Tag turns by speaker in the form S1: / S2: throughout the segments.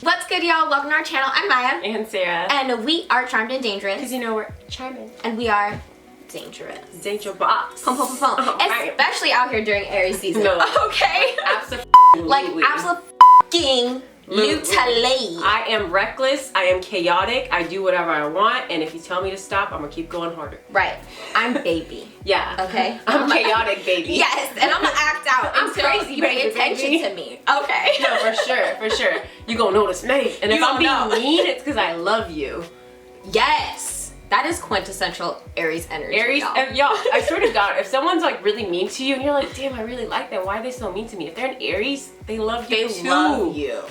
S1: What's good, y'all? Welcome to our channel. I'm Maya.
S2: And Sarah.
S1: And we are Charmed and Dangerous.
S2: Because you know we're charming.
S1: And we are dangerous.
S2: Danger box.
S1: Pum, pum, pum, pum.
S2: Oh,
S1: especially out here during Aries season.
S2: No.
S1: Okay?
S2: Absolutely.
S1: Like, absolutely.
S2: I am reckless. I am chaotic. I do whatever I want. And if you tell me to stop, I'm going to keep going harder.
S1: Right. I'm baby.
S2: Yeah.
S1: Okay?
S2: I'm chaotic, baby.
S1: Yes. And I'm going to act out.
S2: I'm
S1: until
S2: crazy,
S1: you pay
S2: baby,
S1: attention
S2: baby.
S1: to me. Okay?
S2: No, for sure. For sure. You going to notice me. And if
S1: You
S2: I'm being
S1: gonna know.
S2: mean, it's because I love you.
S1: Yes. That is quintessential Aries energy.
S2: Aries,
S1: y'all.
S2: y'all, I swear to God, if someone's like really mean to you and you're like, damn, I really like them, why are they so mean to me? If they're an Aries, they love you
S1: They
S2: too.
S1: love you.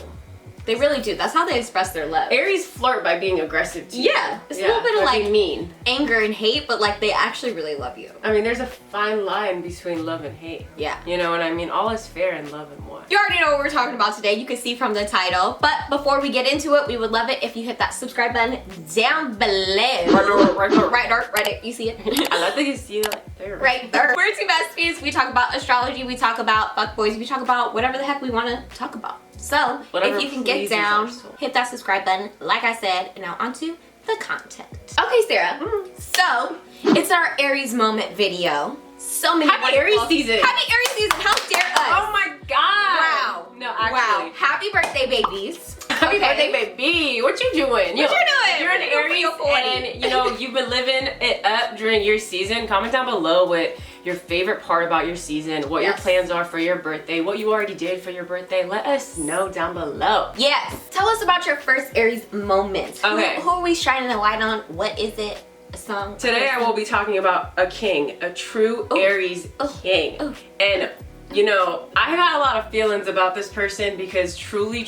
S1: They really do. That's how they express their love.
S2: Aries flirt by being aggressive to you.
S1: Yeah. It's a little bit of
S2: by
S1: like
S2: being mean.
S1: anger and hate, but like they actually really love you.
S2: I mean, there's a fine line between love and hate.
S1: Yeah.
S2: You know what I mean? All is fair in love and war.
S1: You already know what we're talking about today. You can see from the title. But before we get into it, we would love it if you hit that subscribe button down below. Right there. You see it?
S2: I love that you see it like there.
S1: Right there. We're two besties. We talk about astrology. We talk about fuckboys. We talk about whatever the heck we want to talk about. So,
S2: Whatever
S1: if you can get
S2: pleases
S1: down,
S2: our soul.
S1: hit that subscribe button, like I said, and now onto the content. Okay, Sarah. So, it's our Aries moment video. So many
S2: Happy Aries season.
S1: Happy Aries season. How dare us?
S2: Oh my God.
S1: Wow.
S2: No, actually.
S1: Wow. Happy birthday, babies.
S2: Happy birthday, baby. What you doing?
S1: What you doing?
S2: You're an
S1: You're
S2: Aries
S1: for your 40.
S2: and, you know, you've been living it up during your season. Comment down below what your favorite part about your season, what your plans are for your birthday, what you already did for your birthday. Let us know down below.
S1: Yes. Tell us about your first Aries moment.
S2: Okay.
S1: Who are we shining the light on? What is it? A song?
S2: Today I will be talking about a king, a true Aries king. And you know, I got a lot of feelings about this person because truly,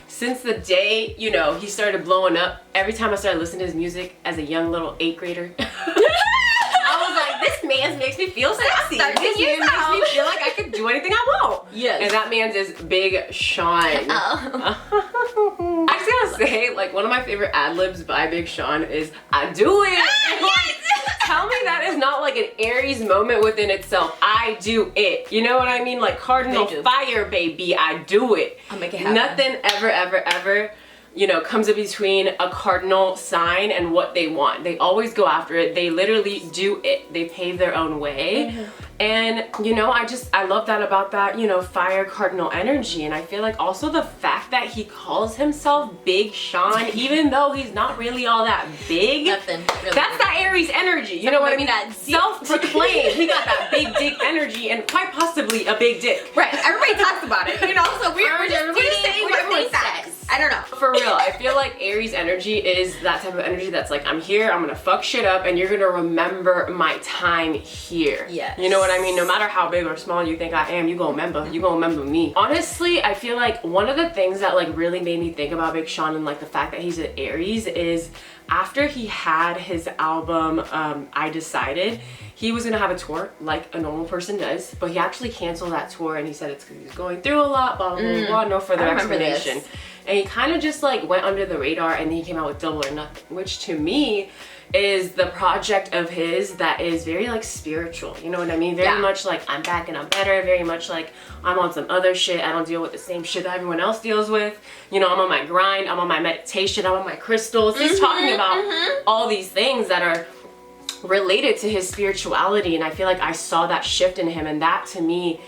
S2: since the day, you know, he started blowing up, every time I started listening to his music as a young little 8th grader, I was like, this man makes me feel sexy. This man makes me feel like I could do anything I want.
S1: Yes.
S2: And that man's is Big Sean.
S1: Oh.
S2: I just gotta say, like, one of my favorite ad-libs by Big Sean is, I do it.
S1: Yes.
S2: Tell me that is not like an Aries moment within itself. I do it. You know what I mean? Like Cardinal Fire, baby. I do it.
S1: I'll make it happen.
S2: Nothing ever, you know, comes in between a cardinal sign and what they want. They always go after it. They literally do it. They pave their own way. And, you know, I love that about that, you know, fire cardinal energy. And I feel like also the fact that he calls himself Big Sean, even though he's not really all that big.
S1: Nothing. Really.
S2: That's that Aries energy. You know what I mean?
S1: That
S2: Self-proclaimed. He got that big dick energy and quite possibly a big dick.
S1: Right. Everybody talks about it. You know, so we're just saying what everyone says. I don't know.
S2: For real, I feel like Aries energy is that type of energy that's like, I'm here, I'm gonna fuck shit up, and you're gonna remember my time here.
S1: Yes.
S2: You know what I mean? No matter how big or small you think I am, you gonna remember me. Honestly, I feel like one of the things that like really made me think about Big Sean and like the fact that he's an Aries is after he had his album, I Decided, he was gonna have a tour like a normal person does, but he actually canceled that tour and he said it's because he was going through a lot, blah, blah, blah, no further explanation. And he kind of just like went under the radar and then he came out with Double or Nothing, which to me is the project of his that is very like spiritual, you know what I mean? Very much like I'm back and I'm better, very much like I'm on some other shit. I don't deal with the same shit that everyone else deals with. You know, I'm on my grind, I'm on my meditation, I'm on my crystals. He's talking about all these things that are related to his spirituality, and I feel like I saw that shift in him, and that to me,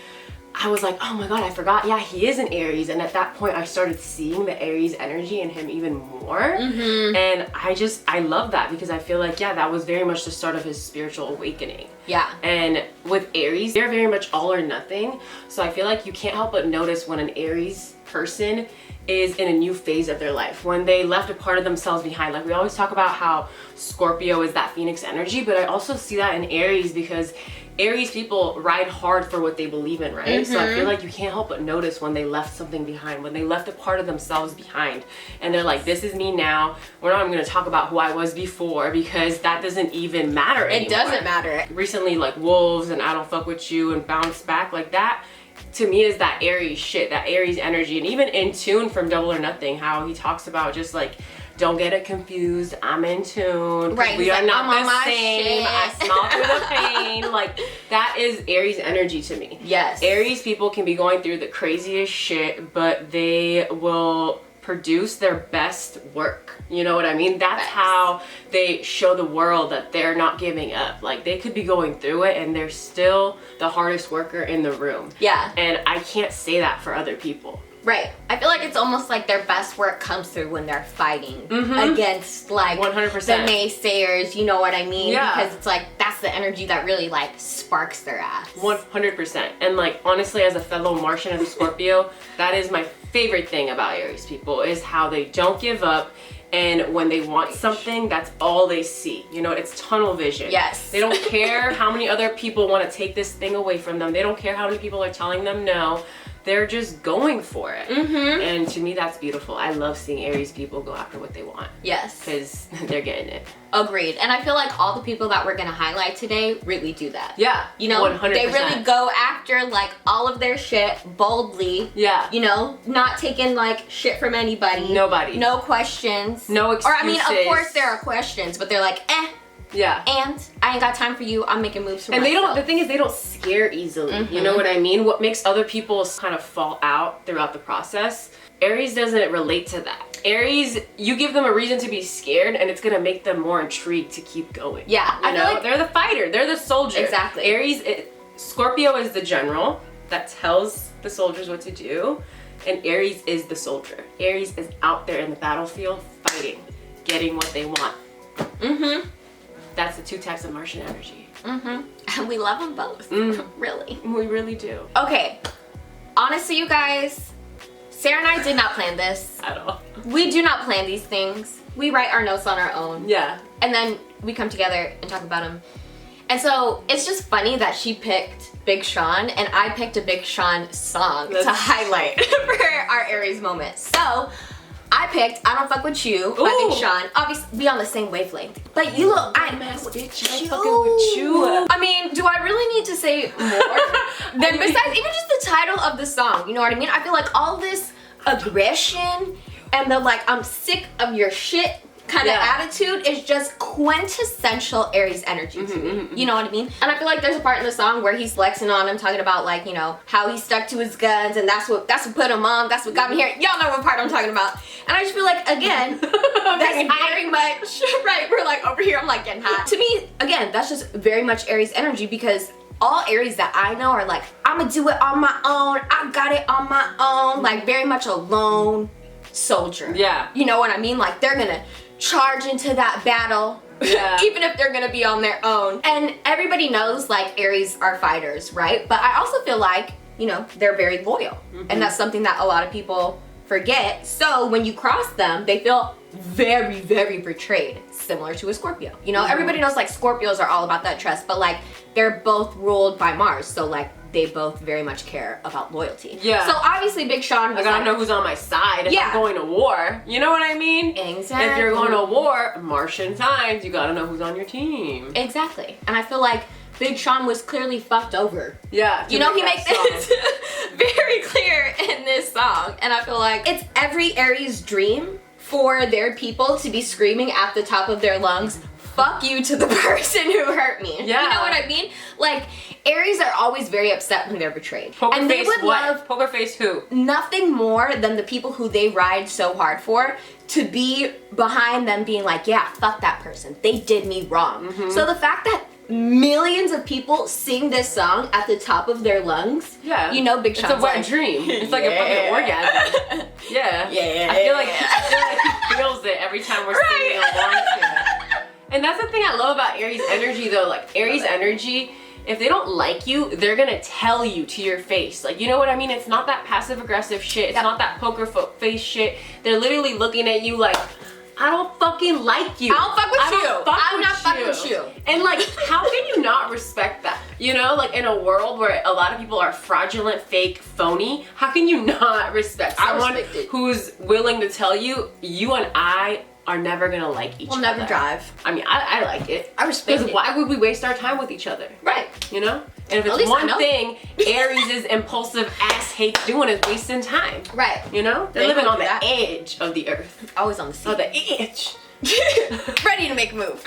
S2: I was like, oh my God, I forgot. Yeah, he is an Aries. And at that point, I started seeing the Aries energy in him even more. And I love that because I feel like, yeah, that was very much the start of his spiritual awakening.
S1: Yeah.
S2: And with Aries, they're very much all or nothing. So I feel like you can't help but notice when an Aries person is in a new phase of their life, when they left a part of themselves behind. Like we always talk about how Scorpio is that Phoenix energy, but I also see that in Aries because Aries people ride hard for what they believe in, right? So I feel like you can't help but notice when they left something behind, when they left a part of themselves behind, and they're like, this is me now. We're not even gonna talk about who I was before because that doesn't even matter anymore.
S1: It doesn't matter.
S2: Recently, like Wolves and I Don't Fuck With You and Bounce Back, like that to me is that Aries shit, that Aries energy. And even In Tune from Double or Nothing, how he talks about just like don't get it confused. I'm in tune.
S1: Right.
S2: We are not
S1: I'm
S2: the same. I smile through the pain. Like, that is Aries energy to me.
S1: Yes.
S2: Aries people can be going through the craziest shit, but they will produce their best work. You know what I mean? That's how they show the world that they're not giving up. Like, they could be going through it and they're still the hardest worker in the room.
S1: Yeah.
S2: And I can't say that for other people.
S1: Right. I feel like it's almost like their best work comes through when they're fighting against like
S2: 100%.
S1: the naysayers, you know what I mean?
S2: Yeah.
S1: Because it's like that's the energy that really like sparks their ass.
S2: 100%. And like, honestly, as a fellow Martian and a Scorpio, that is my favorite thing about Aries people, is how they don't give up. And when they want something, that's all they see. You know, it's tunnel vision.
S1: Yes.
S2: They don't care how many other people want to take this thing away from them. They don't care how many people are telling them no. They're just going for it. And to me, that's beautiful. I love seeing Aries people go after what they want.
S1: Yes.
S2: Because they're getting it.
S1: Agreed. And I feel like all the people that we're going to highlight today really do that.
S2: Yeah.
S1: You know,
S2: 100%.
S1: they really go after like all of their shit boldly.
S2: Yeah.
S1: You know, not taking like shit from anybody.
S2: Nobody.
S1: No questions.
S2: No excuses.
S1: Or I mean, of course there are questions, but they're like,
S2: yeah.
S1: And I ain't got time for you. I'm making moves for
S2: and
S1: myself.
S2: the thing is, they don't scare easily. You know what I mean? What makes other people kind of fall out throughout the process, Aries doesn't relate to that. Aries, you give them a reason to be scared and it's gonna make them more intrigued to keep going.
S1: Yeah.
S2: You know, like they're the fighter, they're the soldier.
S1: Exactly.
S2: Aries, Scorpio is the general that tells the soldiers what to do, and Aries is the soldier. Aries is out there in the battlefield fighting, getting what they want. That's the two types of Martian energy.
S1: And we love them both. Really.
S2: We really do.
S1: Okay. Honestly, you guys, Sarah and I did not plan this.
S2: At all.
S1: We do not plan these things. We write our notes on our own.
S2: Yeah.
S1: And then we come together and talk about them. And so it's just funny that she picked Big Sean and I picked a Big Sean song to highlight for our Aries moment. So I picked I Don't Fuck With You by Big Sean. Obviously, be on the same wavelength. But you look,
S2: bitch, I ain't fucking with you.
S1: I mean, do I really need to say more? Then besides even just the title of the song, you know what I mean? I feel like all this aggression and the like, I'm sick of your shit kind of attitude is just quintessential Aries energy to me. You know what I mean? And I feel like there's a part in the song where he's flexing on him, talking about like, you know, how he stuck to his guns and that's what put him on, that's what got me here. Y'all know what part I'm talking about. And I just feel like, again, that's very much, right, we're like over here, I'm like getting hot. To me, again, that's just very much Aries energy because all Aries that I know are like, I'm gonna do it on my own, I got it on my own, like very much a lone soldier.
S2: Yeah.
S1: You know what I mean? Like they're gonna charge into that battle, even if they're gonna be on their own. And everybody knows like Aries are fighters, right? But I also feel like, you know, they're very loyal. And that's something that a lot of people forget. So when you cross them, they feel very, very betrayed, similar to a Scorpio. You know, everybody knows like Scorpios are all about that trust, but like they're both ruled by Mars. So like they both very much care about loyalty. Yeah. So obviously Big Sean was
S2: I gotta know who's on my side if I'm going to war. You know what I mean?
S1: Exactly.
S2: If you're going to war, Martian times, you gotta know who's on your team.
S1: Exactly. And I feel like Big Sean was clearly fucked over.
S2: Yeah.
S1: You know, he makes this very clear in this song. And I feel like it's every Aries dream for their people to be screaming at the top of their lungs, fuck you to the person who hurt me.
S2: Yeah.
S1: You know what I mean? Like, Aries are always very upset when they're betrayed.
S2: Poker
S1: and they
S2: face
S1: would
S2: what?
S1: love
S2: Poker face who?
S1: nothing more than the people who they ride so hard for to be behind them being like, yeah, fuck that person. They did me wrong. So the fact that millions of people sing this song at the top of their lungs, you know, Big Sean's
S2: it's a wet dream. It's like a fucking orgasm. I feel like he feels it every time we're singing along to it. And that's the thing I love about Aries energy though. Like Aries energy, if they don't like you, they're gonna tell you to your face. Like, you know what I mean? It's not that passive aggressive shit. It's not that poker face shit. They're literally looking at you like, I don't fucking like you.
S1: I don't fuck with you. I'm not fucking with you.
S2: And like, how can you not respect that? You know, like in a world where a lot of people are fraudulent, fake, phony, how can you not respect someone who's willing to tell you, you and I are never gonna like each other?
S1: We'll never drive.
S2: I mean, I like it.
S1: I respect it.
S2: Because why would we waste our time with each other?
S1: Right.
S2: You know? And if
S1: At
S2: it's
S1: least I
S2: one
S1: know.
S2: thing Aries' impulsive ass hates doing is wasting time.
S1: Right.
S2: You know? They're
S1: They
S2: living
S1: don't
S2: on
S1: do
S2: the
S1: that.
S2: edge of the earth.
S1: Always on the seat.
S2: On the edge.
S1: Ready to make a move.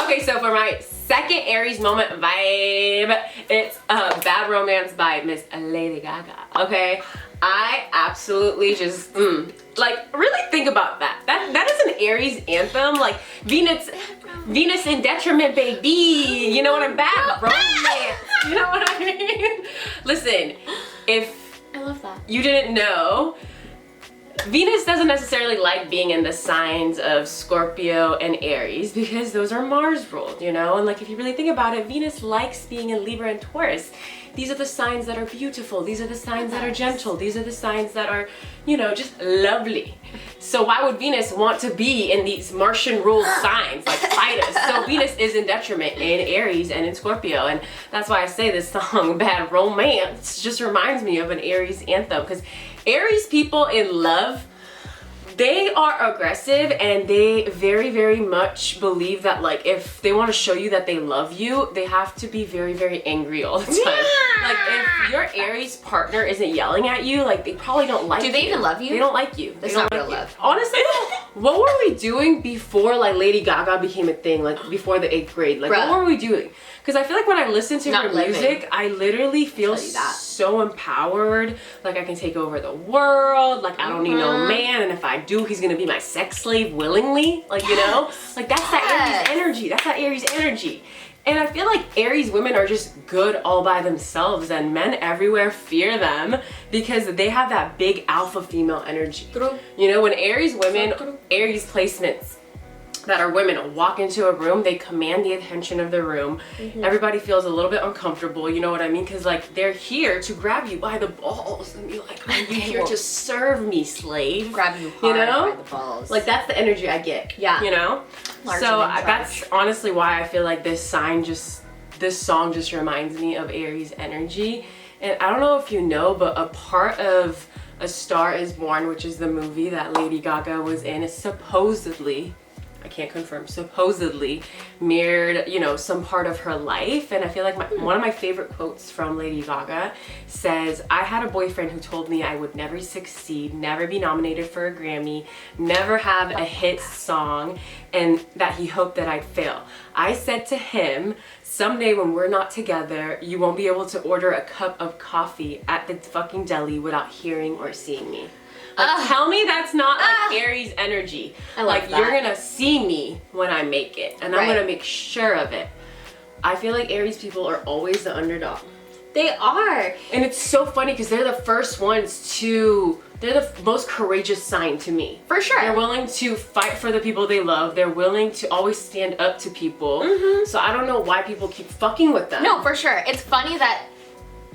S2: Okay, so for my second Aries moment vibe, it's Bad Romance by Miss Lady Gaga. Okay? I absolutely just, like, really think about that. That is an Aries anthem. Like, Venus in detriment, baby. You know what I'm bad romance. You know what I mean? Listen, if
S1: I love that.
S2: you didn't know, Venus doesn't necessarily like being in the signs of Scorpio and Aries because those are Mars ruled, you know? And like, if you really think about it, Venus likes being in Libra and Taurus. These are the signs that are beautiful. These are the signs that are gentle. These are the signs that are, you know, just lovely. So why would Venus want to be in these Martian ruled signs like fight us? So Venus is in detriment in Aries and in Scorpio. And that's why I say this song, Bad Romance, just reminds me of an Aries anthem, because Aries people in love, they are aggressive and they very, very much believe that, like, if they want to show you that they love you, they have to be very, very angry all the time.
S1: Yeah.
S2: Like, if your Aries partner isn't yelling at you, like, they probably don't like you.
S1: Do they even love you?
S2: They don't like you.
S1: That's
S2: They don't
S1: not real
S2: like you.
S1: love.
S2: Honestly, what were we doing before, like, Lady Gaga became a thing, like, before the 8th grade? Like,
S1: Bruh.
S2: what were we doing? Because I feel like when I listen to
S1: Not
S2: her
S1: living.
S2: music, I literally feel
S1: Tell you that.
S2: so empowered. Like, I can take over the world. Like, I don't need no man. And if I do, he's going to be my sex slave willingly. Like, you know? Like, that's that Aries energy. That's that Aries energy. And I feel like Aries women are just good all by themselves, and men everywhere fear them because they have that big alpha female energy.
S1: True.
S2: You know, when Aries women, Aries placements that are women walk into a room, they command the attention of the room. Everybody feels a little bit uncomfortable, you know what I mean? Because, like, they're here to grab you by the balls and be like, are you here to serve me, slave?
S1: Grab you hard
S2: know?
S1: by the balls.
S2: Like, that's the energy I get.
S1: Yeah.
S2: You know?
S1: Larger
S2: So
S1: than
S2: that's
S1: trash.
S2: honestly why I feel like this song just reminds me of Aries energy. And I don't know if you know, but a part of A Star Is Born, which is the movie that Lady Gaga was in, is supposedly, I can't confirm, supposedly mirrored, you know, some part of her life. And I feel like one of my favorite quotes from Lady Gaga says, I had a boyfriend who told me I would never succeed, never be nominated for a Grammy, never have a hit song, and that he hoped that I'd fail. I said to him, someday when we're not together, you won't be able to order a cup of coffee at the fucking deli without hearing or seeing me. Like, tell me that's not like Aries energy.
S1: I love
S2: like,
S1: that.
S2: you're gonna see me when I make it, and I'm
S1: Right.
S2: gonna make sure of it. I feel like Aries people are always the underdog.
S1: They are.
S2: And it's so funny because they're the first ones to, they're the most courageous sign to me.
S1: For sure.
S2: They're willing to fight for the people they love. They're willing to always stand up to people. So I don't know why people keep fucking with them.
S1: No, for sure. It's funny that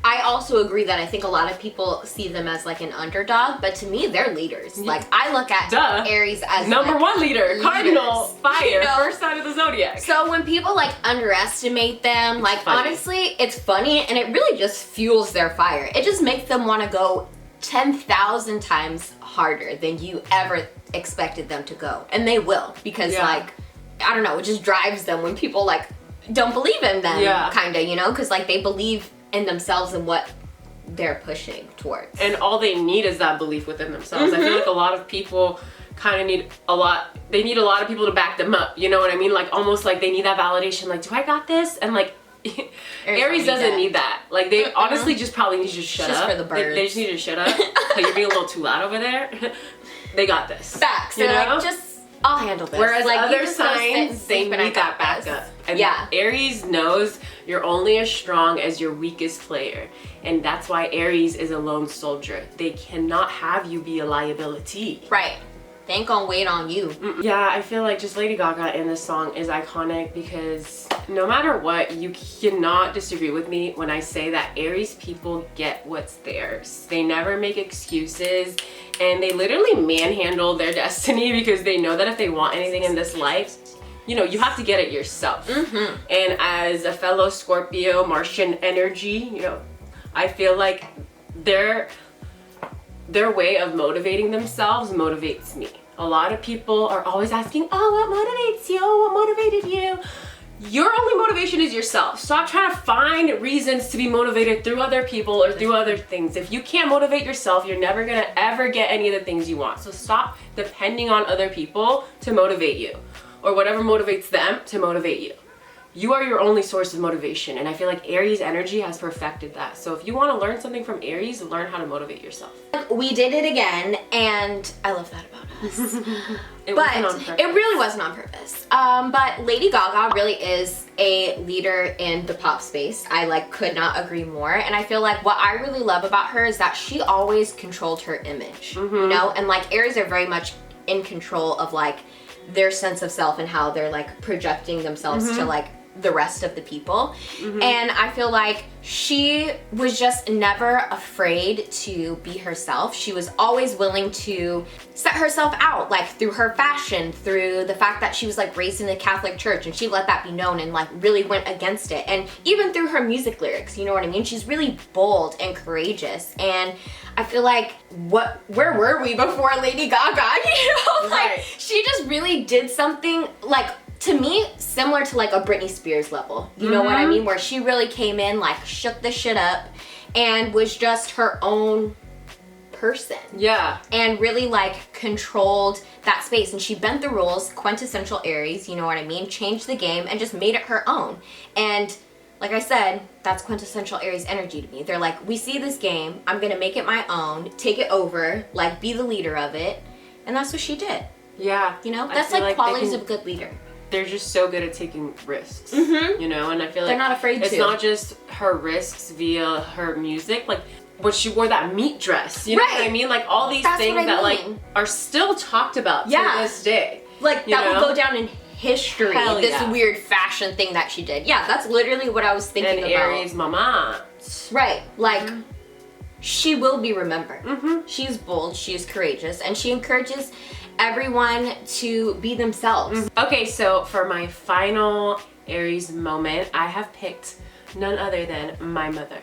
S1: I also agree that I think a lot of people see them as like an underdog, but to me, they're leaders. Like, I look at Aries as
S2: number
S1: like,
S2: one leader, Cardinal,
S1: leaders,
S2: fire,
S1: you know?
S2: first sign of the zodiac.
S1: So when people like underestimate them, like
S2: funny.
S1: honestly, it's funny and it really just fuels their fire. It just makes them want to go 10,000 times harder than you ever expected them to go. And they will, because like, I don't know, it just drives them when people like don't believe in them, kind of, you know, because like they believe in themselves and what they're pushing towards.
S2: And all they need is that belief within themselves. I feel like a lot of people kind of need a lot of people to back them up, you know what I mean? Like, almost like they need that validation, like, do I got this? And like, Aries doesn't need that. Like, they honestly just probably need to just shut up.
S1: For the birds.
S2: They just need to shut up. Like, you're being a little too loud over there. They got this.
S1: Facts.
S2: You
S1: They're
S2: know?
S1: like, I'll handle this.
S2: Whereas
S1: like,
S2: other
S1: you just go sit and
S2: signs, they
S1: sleep and I
S2: need that
S1: got this.
S2: backup. And
S1: Yeah.
S2: Aries knows you're only as strong as your weakest player. And that's why Aries is a lone soldier. They cannot have you be a liability.
S1: Right. They ain't gonna wait on you.
S2: Yeah, I feel like just Lady Gaga in this song is iconic because no matter what, you cannot disagree with me when I say that Aries people get what's theirs. They never make excuses, and they literally manhandle their destiny because they know that if they want anything in this life, you know, you have to get it yourself. And as a fellow Scorpio, Martian energy, you know, I feel like their way of motivating themselves motivates me. A lot of people are always asking, oh, what motivates you? What motivated you? your only motivation is yourself. Stop trying to find reasons to be motivated through other people or through other things. If you can't motivate yourself, you're never gonna ever get any of the things you want. So stop depending on other people to motivate you, or whatever motivates them to motivate you. You are your only source of motivation, and I feel like Aries energy has perfected that. So if you want to learn something from Aries, learn how to motivate yourself.
S1: We did it again, and I love that about us.
S2: It
S1: but
S2: wasn't on purpose.
S1: it really wasn't on purpose. But Lady Gaga really is a leader in the pop space. I like could not agree more. And I feel like what I really love about her is that she always controlled her image, you know? And like Aries are very much in control of like their sense of self and how they're like projecting themselves to like the rest of the people. And I feel like she was just never afraid to be herself. She was always willing to set herself out, like through her fashion, through the fact that she was like raised in the Catholic Church, and she let that be known and like really went against it. And even through her music lyrics, you know what I mean? She's really bold and courageous. And I feel like where were we before Lady Gaga? You know, like she just really did something like, to me, similar to like a Britney Spears level. You know what I mean? Where she really came in, like shook the shit up and was just her own person. Yeah. And really like controlled that space. And she bent the rules, quintessential Aries, you know what I mean? Changed the game and just made it her own. And like I said, that's quintessential Aries energy to me. They're like, we see this game, I'm gonna make it my own, take it over, like be the leader of it. And that's what she did. Yeah. You know, that's like qualities of a good leader.
S2: They're just so good at taking risks, you know, and I feel like
S1: they're not afraid to.
S2: It's not just her risks via her music, like when she wore that meat dress, you know what I mean? Like all these things that like are still talked about to this day. Like that will go down in history, this weird fashion thing that she did. Yeah, that's literally what I was thinking about. Aries mama.
S1: Right, like she will be remembered. She's bold, she's courageous, and she encourages everyone to be themselves.
S2: Okay, so for my final Aries moment, I have picked none other than my mother.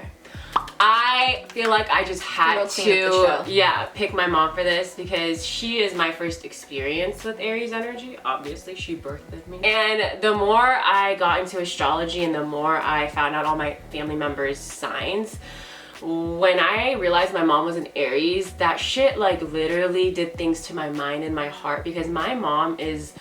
S2: I feel like I just had to, pick my mom for this because she is my first experience with Aries energy. Obviously, she birthed me. And the more I got into astrology and the more I found out all my family members' signs, when I realized my mom was an Aries, that shit like literally did things to my mind and my heart, because my mom is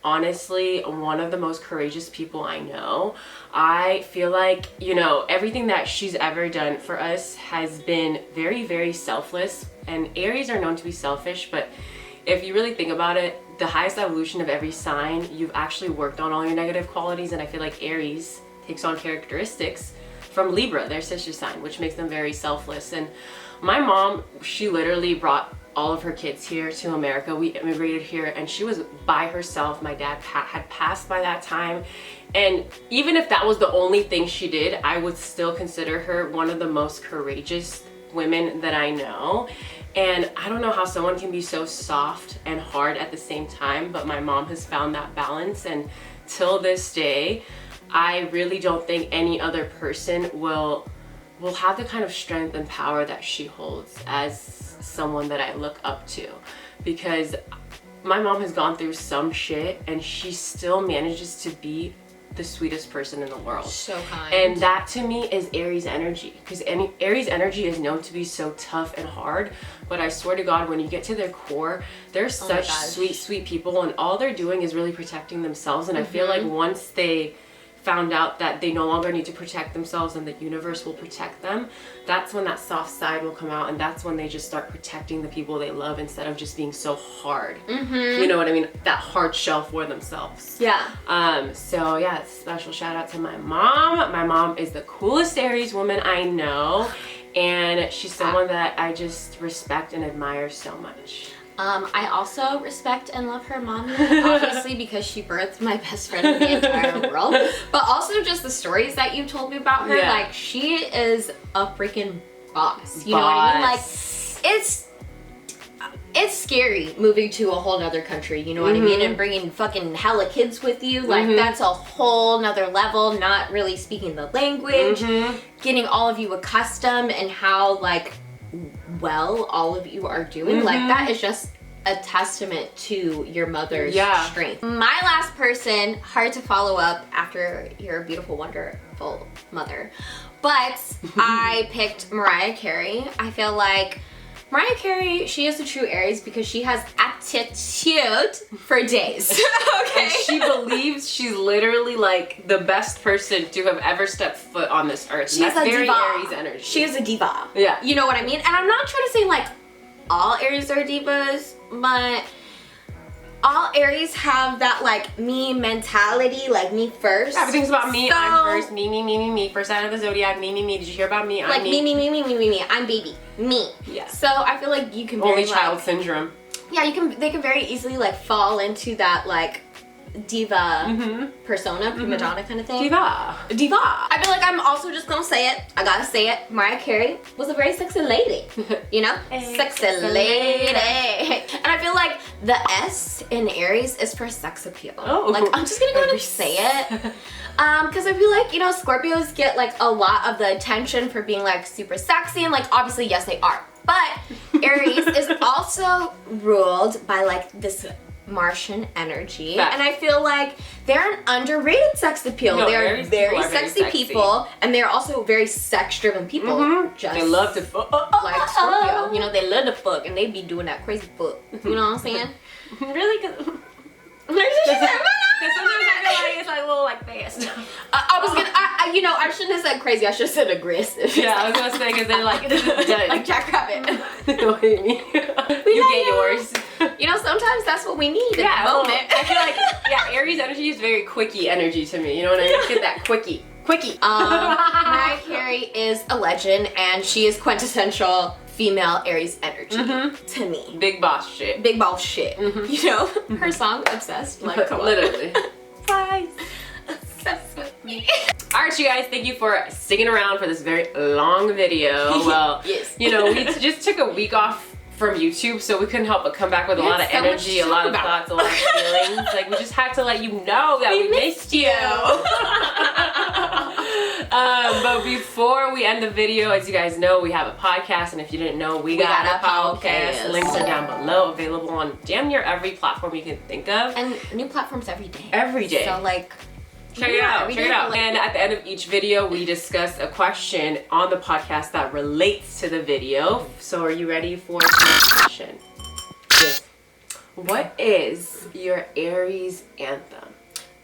S2: honestly one of the most courageous people I know. I feel like, you know, everything that she's ever done for us has been very, very selfless. And Aries are known to be selfish, but if you really think about it, the highest evolution of every sign, you've actually worked on all your negative qualities. And I feel like Aries takes on characteristics from Libra, their sister sign, which makes them very selfless. And my mom, she literally brought all of her kids here to America. We immigrated here and she was by herself. My dad had passed by that time. And even if that was the only thing she did, I would still consider her one of the most courageous women that I know. And I don't know how someone can be so soft and hard at the same time, but my mom has found that balance. And till this day, I really don't think any other person will have the kind of strength and power that she holds as someone that I look up to, because my mom has gone through some shit and she still manages to be the sweetest person in the world. So kind. And that to me is Aries energy, because Aries energy is known to be so tough and hard, but I swear to God, when you get to their core, they're such sweet people, and all they're doing is really protecting themselves. And I feel like once they found out that they no longer need to protect themselves and the universe will protect them, that's when that soft side will come out, and that's when they just start protecting the people they love instead of just being so hard. You know what I mean? That hard shell for themselves. Yeah. So yeah, special shout out to my mom. My mom is the coolest Aries woman I know, and she's someone that I just respect and admire so much.
S1: I also respect and love her mommy, obviously, because she birthed my best friend in the entire world. But also just the stories that you told me about her, like she is a freaking boss. You know what I mean? Like it's scary moving to a whole nother country, you know what I mean? And bringing fucking hella kids with you. Like that's a whole nother level, not really speaking the language, getting all of you accustomed and how like well all of you are doing. Like that is just a testament to your mother's
S2: Yeah.
S1: strength. My last person, hard to follow up after your beautiful, wonderful mother, but I picked Mariah Carey. I feel like Mariah Carey, she is a true Aries because she has attitude for days. Okay.
S2: And she believes she's literally like the best person to have ever stepped foot on this earth.
S1: She's
S2: That's
S1: a
S2: very
S1: diva.
S2: Aries energy.
S1: She is a diva.
S2: Yeah.
S1: You know what I mean? And I'm not trying to say like all Aries are divas, but all Aries have that like me mentality, like me first.
S2: Everything's about me.
S1: So,
S2: I'm first. Me. First sign of the zodiac. Me. Did you hear about me? I'm
S1: like me. I'm baby. Me.
S2: Yeah.
S1: So I feel like you can
S2: Only
S1: very,
S2: child
S1: like,
S2: syndrome.
S1: yeah, they can very easily like fall into that like diva persona, prima donna kind of thing.
S2: Diva.
S1: I feel like I'm also just gonna say it. I gotta say it. Mariah Carey was a very sexy lady. You know? Sexy lady. And I feel like the S in Aries is for sex appeal.
S2: Oh.
S1: Like, I'm just gonna go ahead and say it. Because I feel like, you know, Scorpios get like a lot of the attention for being like super sexy, and like obviously, yes, they are. But Aries is also ruled by like this Martian energy,
S2: Fact.
S1: and I feel like they're an underrated sex appeal.
S2: No,
S1: they're
S2: Aries
S1: very
S2: people are very
S1: sexy
S2: sexy.
S1: people, and they're also very sex-driven people. Just
S2: They love to fuck.
S1: like Scorpio, you know, they love to fuck, and they be doing that crazy fuck. You know what I'm saying?
S2: Really good. Because sometimes I feel like it's like a little like fast.
S1: I was gonna, you know, I shouldn't have said crazy. I should have said aggressive.
S2: Yeah, I was gonna say because they're like
S1: like Jackrabbit.
S2: They don't hate me. You
S1: got
S2: get yours.
S1: You know, sometimes that's what we need
S2: Yeah,
S1: at the moment.
S2: I feel like Aries energy is very quickie energy to me. You know what I mean? Get that quickie.
S1: Mariah Carey is a legend, and she is quintessential female Aries energy to me.
S2: Big boss shit.
S1: Big ball shit. You know, her song "Obsessed," like come on.
S2: Literally.
S1: Guys, obsessed with me.
S2: Alright, you guys, thank you for sticking around for this very long video. Well,
S1: Yes.
S2: you know, we just took a week off from YouTube, so we couldn't help but come back with a lot of
S1: so much
S2: energy,
S1: to
S2: a lot
S1: talk
S2: of
S1: about.
S2: thoughts, a lot of feelings. Like, we just had to let you know that we missed you. But before we end the video, as you guys know, we have a podcast, and if you didn't know, we got a podcast. Links are down below, available on damn near every platform you can think of.
S1: And new platforms every day.
S2: Every day.
S1: So like,
S2: Check it out. And at the end of each video, we discuss a question on the podcast that relates to the video. So are you ready for today's question?
S1: Yes.
S2: What is your Aries anthem?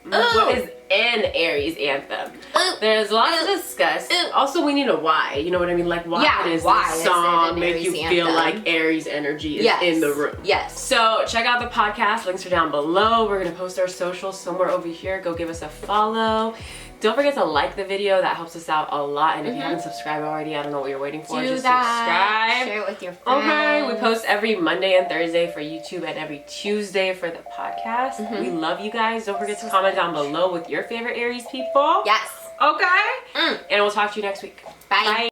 S1: Ooh.
S2: What is an Aries anthem?
S1: Ooh.
S2: There's lots to discuss.
S1: Ooh.
S2: Also, we need a why. You know what I mean? Like, why does
S1: why
S2: this
S1: is it
S2: song
S1: an
S2: make
S1: Aries
S2: you feel
S1: anthem?
S2: like Aries energy is
S1: Yes.
S2: in the room?
S1: Yes.
S2: So check out the podcast. Links are down below. We're going to post our socials somewhere over here. Go give us a follow. Don't forget to like the video. That helps us out a lot. And if you haven't subscribed already, I don't know what you're waiting for. Just subscribe.
S1: Share it with your friends.
S2: Okay, we post every Monday and Thursday for YouTube and every Tuesday for the podcast. We love you guys. Don't forget to comment down below with your favorite Aries people.
S1: Yes.
S2: Okay? And we'll talk to you next week.
S1: Bye.
S2: Bye.